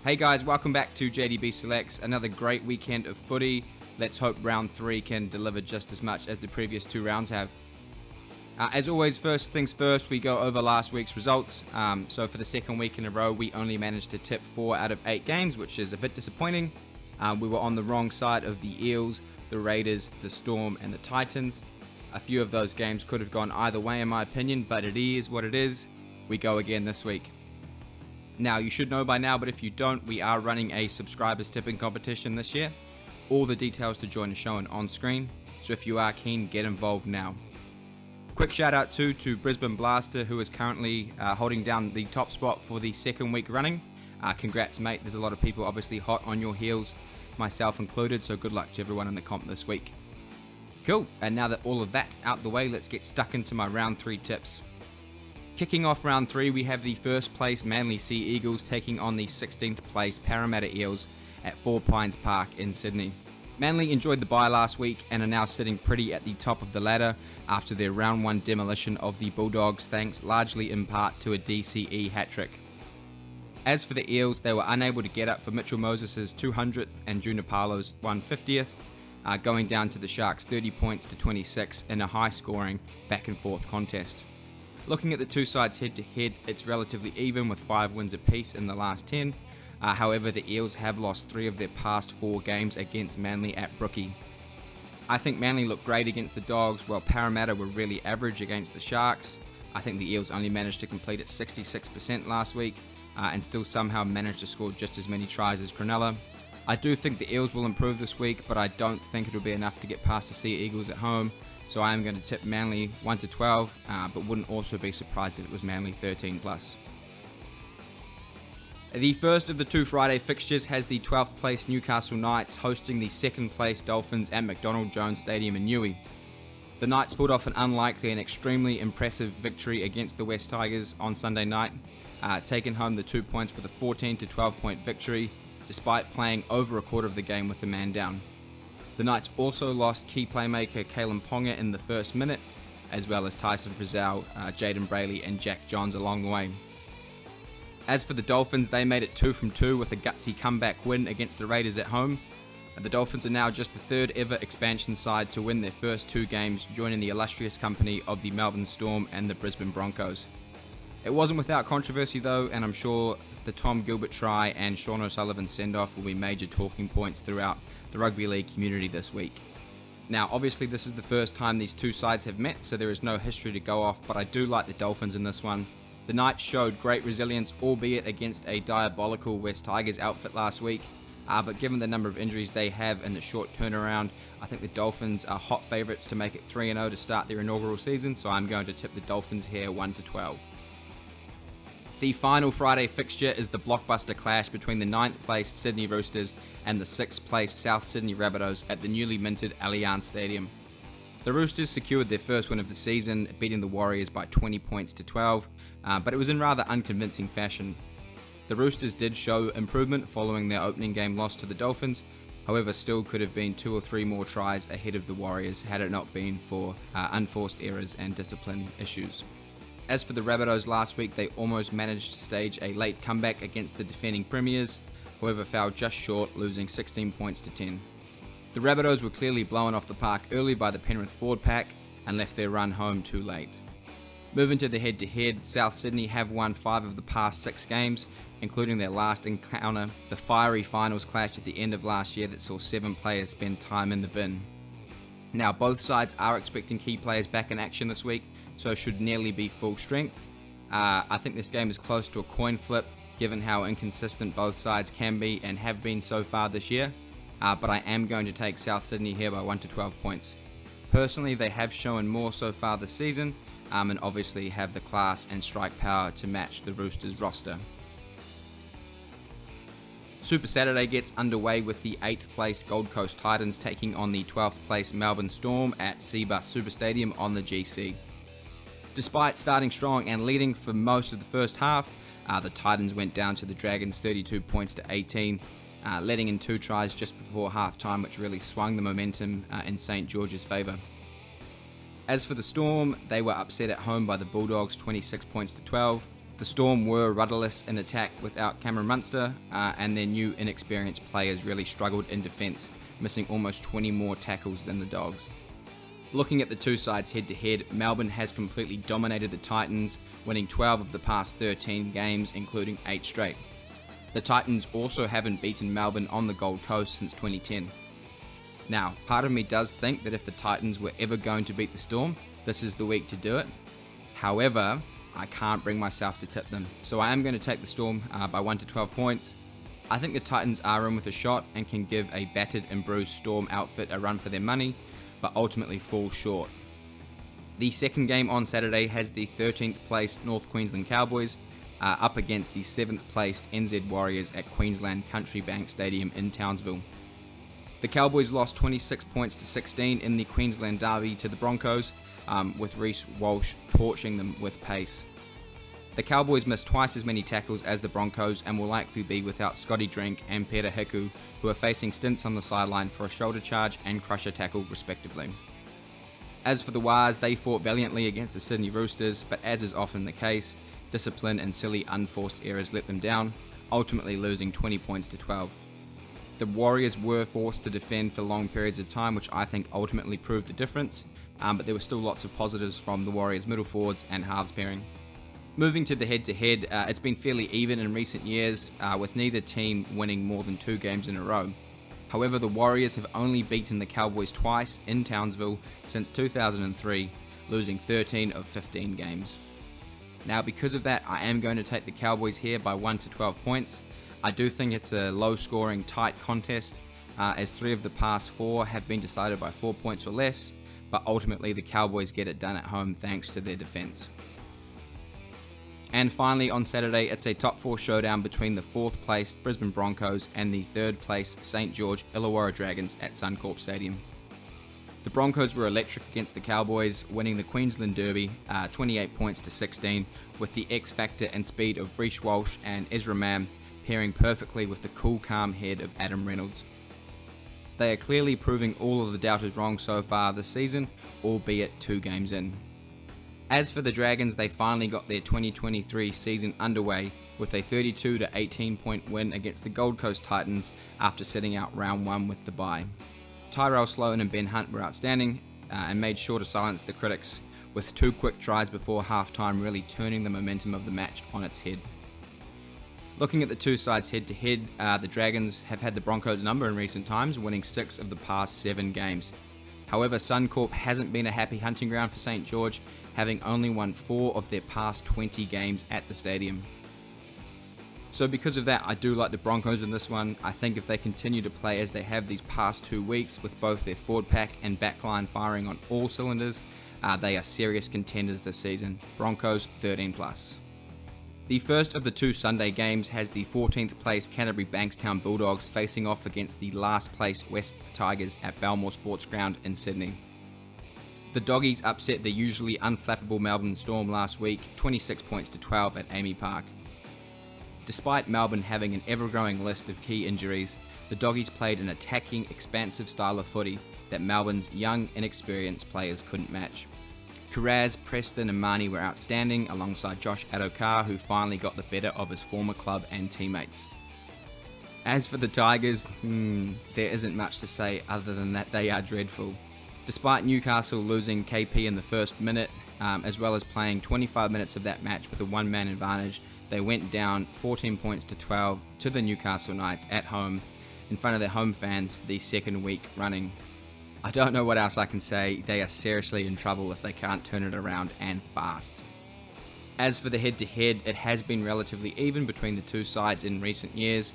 Hey guys, welcome back to JDB Selects. Another great weekend of footy. Let's hope round 3 can deliver just as much as the previous 2 rounds have. As always, first things first, we go over last week's results. So for the second week in a row, we only managed to tip 4 out of 8 games, which is a bit disappointing. We were on the wrong side of the Eels, the Raiders, the Storm, and the Titans. A few of those games could have gone either way in my opinion, but it is what it is. We go again this week. Now, you should know by now, but if you don't, we are running a subscribers tipping competition this year. All the details to join are shown on screen, so if you are keen, get involved now. Quick shout out to Brisbane Blaster, who is currently holding down the top spot for the second week running. Congrats, mate. There's a lot of people obviously hot on your heels, myself included, so good luck to everyone in the comp this week. Cool, and now that all of that's out the way, let's get stuck into my round 3 tips. Kicking off round 3, we have the first place Manly Sea Eagles taking on the 16th place Parramatta Eels at 4 Pines Park in Sydney. Manly enjoyed the bye last week and are now sitting pretty at the top of the ladder after their round 1 demolition of the Bulldogs, thanks largely in part to a DCE hat-trick. As for the Eels, they were unable to get up for Mitchell Moses' 200th and Junipalo's 150th, going down to the Sharks 30 points to 26 in a high-scoring back-and-forth contest. Looking at the two sides head-to-head, it's relatively even with 5 wins apiece in the last 10. However, the Eels have lost 3 of their past 4 games against Manly at Brookie. I think Manly looked great against the Dogs, while Parramatta were really average against the Sharks. I think the Eels only managed to complete at 66% last week, and still somehow managed to score just as many tries as Cronulla. I do think the Eels will improve this week, but I don't think it'll be enough to get past the Sea Eagles at home. So I am going to tip Manly 1-12, but wouldn't also be surprised if it was Manly 13+. The first of the 2 Friday fixtures has the 12th place Newcastle Knights hosting the 2nd place Dolphins at McDonald Jones Stadium in Newey. The Knights pulled off an unlikely and extremely impressive victory against the West Tigers on Sunday night, taking home the 2 points with a 14-12 point victory, despite playing over a quarter of the game with the man down. The Knights also lost key playmaker Kalen Ponga in the first minute, as well as Tyson Frizzell, Jaden Brayley and Jack Johns along the way. As for the Dolphins, they made it 2 from 2 with a gutsy comeback win against the Raiders at home. The Dolphins are now just the 3rd ever expansion side to win their first 2 games, joining the illustrious company of the Melbourne Storm and the Brisbane Broncos. It wasn't without controversy though, and I'm sure the Tom Gilbert try and Sean O'Sullivan send-off will be major talking points throughout the rugby league community this week. Now, obviously this is the first time these 2 sides have met, so there is no history to go off, but I do like the Dolphins in this one. The Knights showed great resilience, albeit against a diabolical West Tigers outfit last week, but given the number of injuries they have and the short turnaround, I think the Dolphins are hot favourites to make it 3-0 to start their inaugural season, so I'm going to tip the Dolphins here 1-12. The final Friday fixture is the blockbuster clash between the 9th place Sydney Roosters and the 6th place South Sydney Rabbitohs at the newly minted Allianz Stadium. The Roosters secured their first win of the season, beating the Warriors by 20 points to 12, but it was in rather unconvincing fashion. The Roosters did show improvement following their opening game loss to the Dolphins, however still could have been 2 or 3 more tries ahead of the Warriors had it not been for unforced errors and discipline issues. As for the Rabbitohs last week, they almost managed to stage a late comeback against the defending premiers, however fell just short, losing 16 points to 10. The Rabbitohs were clearly blown off the park early by the Penrith forward pack and left their run home too late. Moving to the head-to-head, South Sydney have won 5 of the past 6 games, including their last encounter, the fiery finals clash at the end of last year that saw 7 players spend time in the bin. Now, both sides are expecting key players back in action this week, so should nearly be full strength. I think this game is close to a coin flip, given how inconsistent both sides can be and have been so far this year, but I am going to take South Sydney here by 1-12 points. Personally, they have shown more so far this season, and obviously have the class and strike power to match the Roosters roster. Super Saturday gets underway with the 8th place Gold Coast Titans taking on the 12th place Melbourne Storm at Cbus Super Stadium on the GC. Despite starting strong and leading for most of the first half, the Titans went down to the Dragons 32 points to 18, letting in 2 tries just before half-time, which really swung the momentum in St George's favour. As for the Storm, they were upset at home by the Bulldogs 26 points to 12. The Storm were rudderless in attack without Cameron Munster, and their new inexperienced players really struggled in defence, missing almost 20 more tackles than the Dogs. Looking at the two sides head-to-head, Melbourne has completely dominated the Titans, winning 12 of the past 13 games, including 8 straight. The Titans also haven't beaten Melbourne on the Gold Coast since 2010. Now, part of me does think that if the Titans were ever going to beat the Storm, this is the week to do it. However, I can't bring myself to tip them, so I am going to take the Storm by 1 to 12 points. I think the Titans are in with a shot and can give a battered and bruised Storm outfit a run for their money, but ultimately fall short. The second game on Saturday has the 13th placed North Queensland Cowboys up against the 7th placed NZ Warriors at Queensland Country Bank Stadium in Townsville. The Cowboys lost 26 points to 16 in the Queensland derby to the Broncos, with Reece Walsh torching them with pace. The Cowboys missed twice as many tackles as the Broncos and will likely be without Scotty Drink and Peta Hiku, who are facing stints on the sideline for a shoulder charge and crusher tackle respectively. As for the Wars, they fought valiantly against the Sydney Roosters, but as is often the case, discipline and silly unforced errors let them down, ultimately losing 20 points to 12. The Warriors were forced to defend for long periods of time, which I think ultimately proved the difference, but there were still lots of positives from the Warriors' middle forwards and halves pairing. Moving to the head-to-head, it's been fairly even in recent years, with neither team winning more than 2 games in a row. However, the Warriors have only beaten the Cowboys twice in Townsville since 2003, losing 13 of 15 games. Now, because of that, I am going to take the Cowboys here by 1 to 12 points. I do think it's a low-scoring, tight contest, as 3 of the past 4 have been decided by 4 points or less, but ultimately the Cowboys get it done at home thanks to their defence. And finally, on Saturday, it's a top 4 showdown between the 4th placed Brisbane Broncos and the 3rd placed St George Illawarra Dragons at Suncorp Stadium. The Broncos were electric against the Cowboys, winning the Queensland Derby 28 points to 16, with the X factor and speed of Reece Walsh and Ezra Mam pairing perfectly with the cool, calm head of Adam Reynolds. They are clearly proving all of the doubters wrong so far this season, albeit 2 games in. As for the Dragons, they finally got their 2023 season underway with a 32 to 18 point win against the Gold Coast Titans after sitting out round 1 with the bye. Tyrell Sloan and Ben Hunt were outstanding and made sure to silence the critics, with 2 quick tries before halftime really turning the momentum of the match on its head. Looking at the two sides head-to-head, the Dragons have had the Broncos' number in recent times, winning 6 of the past 7 games. However, Suncorp hasn't been a happy hunting ground for St George, having only won 4 of their past 20 games at the stadium. So because of that, I do like the Broncos in this one. I think if they continue to play as they have these past 2 weeks, with both their forward pack and backline firing on all cylinders, they are serious contenders this season. Broncos 13+. The first of the 2 Sunday games has the 14th place Canterbury Bankstown Bulldogs facing off against the last place West Tigers at Belmore Sports Ground in Sydney. The Doggies upset the usually unflappable Melbourne Storm last week, 26 points to 12 at Amy Park. Despite Melbourne having an ever-growing list of key injuries, the Doggies played an attacking, expansive style of footy that Melbourne's young, inexperienced players couldn't match. Kiraz, Preston and Marnie were outstanding alongside Josh Adokar, who finally got the better of his former club and teammates. As for the Tigers, there isn't much to say other than that they are dreadful. Despite Newcastle losing KP in the first minute, as well as playing 25 minutes of that match with a one-man advantage, they went down 14 points to 12 to the Newcastle Knights at home in front of their home fans for the second week running. I don't know what else I can say. They are seriously in trouble if they can't turn it around and fast. As for the head-to-head, it has been relatively even between the two sides in recent years.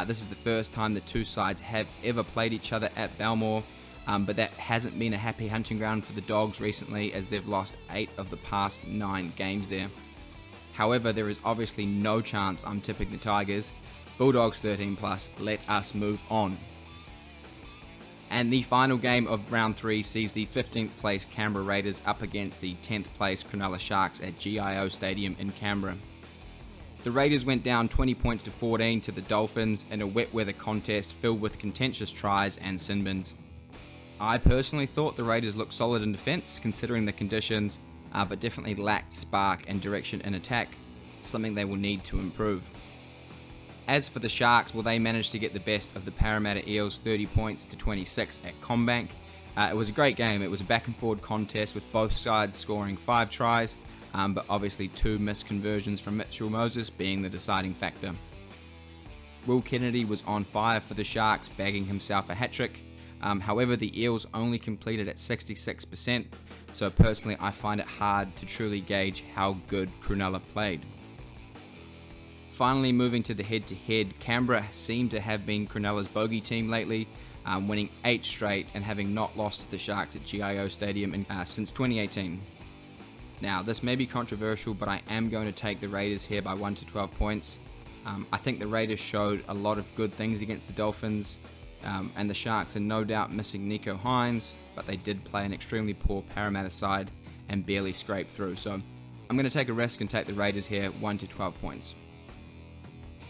This is the first time the two sides have ever played each other at Belmore, but that hasn't been a happy hunting ground for the Dogs recently, as they've lost 8 of the past 9 games there. However, there is obviously no chance I'm tipping the Tigers. Bulldogs 13+, let us move on. And the final game of round 3 sees the 15th place Canberra Raiders up against the 10th place Cronulla Sharks at GIO Stadium in Canberra. The Raiders went down 20 points to 14 to the Dolphins in a wet weather contest filled with contentious tries and sin bins. I personally thought the Raiders looked solid in defence considering the conditions, but definitely lacked spark and direction in attack. something they will need to improve. As for the Sharks, well, they managed to get the best of the Parramatta Eels 30 points to 26 at CommBank. It was a great game. It was a back and forward contest with both sides scoring 5 tries, but obviously 2 missed conversions from Mitchell Moses being the deciding factor. Will Kennedy was on fire for the Sharks, bagging himself a hat-trick. However, the Eels only completed at 66%, so personally I find it hard to truly gauge how good Cronulla played. Finally, moving to the head-to-head, Canberra seemed to have been Cronulla's bogey team lately, winning 8 straight and having not lost to the Sharks at GIO Stadium since 2018. Now, this may be controversial, but I am going to take the Raiders here by 1 to 12 points. I think the Raiders showed a lot of good things against the Dolphins, and the Sharks are no doubt missing Nico Hines, but they did play an extremely poor Parramatta side and barely scraped through. So I'm going to take a risk and take the Raiders here, 1 to 12 points.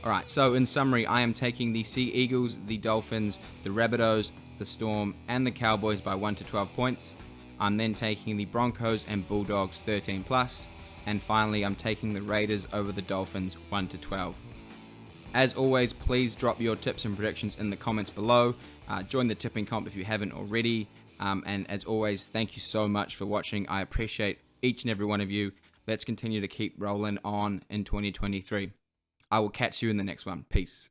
Alright, so in summary, I am taking the Sea Eagles, the Dolphins, the Rabbitohs, the Storm, and the Cowboys by 1 to 12 points. I'm then taking the Broncos and Bulldogs 13+, and finally I'm taking the Raiders over the Dolphins 1 to 12. As always, please drop your tips and predictions in the comments below. Join the tipping comp if you haven't already. And as always, thank you so much for watching. I appreciate each and every one of you. Let's continue to keep rolling on in 2023. I will catch you in the next one. Peace.